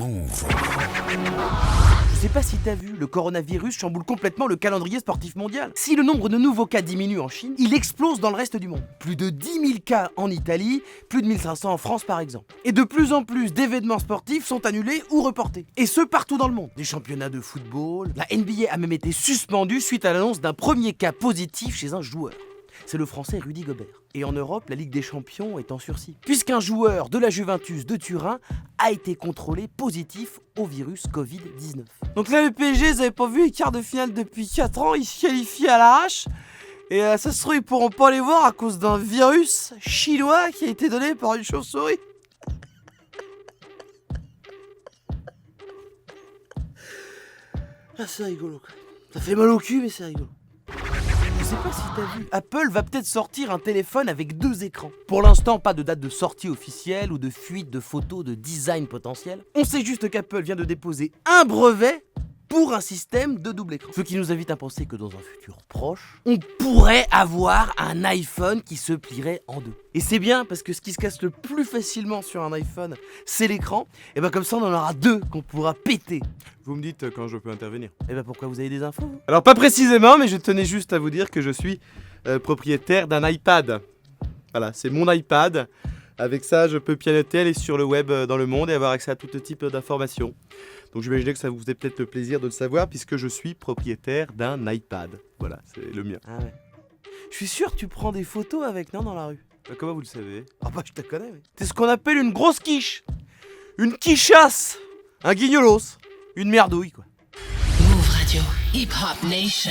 Move. Je sais pas si t'as vu, le coronavirus chamboule complètement le calendrier sportif mondial. Si le nombre de nouveaux cas diminue en Chine, il explose dans le reste du monde. Plus de 10 000 cas en Italie, plus de 1500 en France par exemple. Et de plus en plus d'événements sportifs sont annulés ou reportés. Et ce partout dans le monde. Des championnats de football, la NBA a même été suspendue suite à l'annonce d'un premier cas positif chez un joueur. C'est le français Rudy Gobert. Et en Europe, la Ligue des Champions est en sursis, puisqu'un joueur de la Juventus de Turin a été contrôlé positif au virus Covid-19. Donc là, le PSG, ils avaient pas vu les quarts de finale depuis 4 ans, ils se qualifient à l'arrache. Et ça se trouve, ils pourront pas les voir à cause d'un virus chinois qui a été donné par une chauve-souris. Ah, c'est rigolo, quoi. Ça fait mal au cul, mais c'est rigolo. Je sais pas si t'as vu, Apple va peut-être sortir un téléphone avec 2 écrans. Pour l'instant, pas de date de sortie officielle ou de fuite de photos de design potentiel. On sait juste qu'Apple vient de déposer un brevet pour un système de double écran. Ce qui nous invite à penser que dans un futur proche, on pourrait avoir un iPhone qui se plierait en deux. Et c'est bien parce que ce qui se casse le plus facilement sur un iPhone, c'est l'écran. Et ben comme ça, on en aura 2 qu'on pourra péter. Vous me dites quand je peux intervenir. Et ben pourquoi vous avez des infos vous ? Alors pas précisément, mais je tenais juste à vous dire que je suis propriétaire d'un iPad. Voilà, c'est mon iPad. Avec ça, je peux pianoter, aller sur le web dans le monde et avoir accès à tout type d'informations. Donc j'imaginais que ça vous faisait peut-être le plaisir de le savoir puisque je suis propriétaire d'un iPad. Voilà, c'est le mien. Ah ouais. Je suis sûr que tu prends des photos avec, non, dans la rue. Comment vous le savez ? Ah bah je te connais, oui. T'es ce qu'on appelle une grosse quiche. Une quichasse. Un guignolos. Une merdouille, quoi. Move Radio, Hip Hop Nation.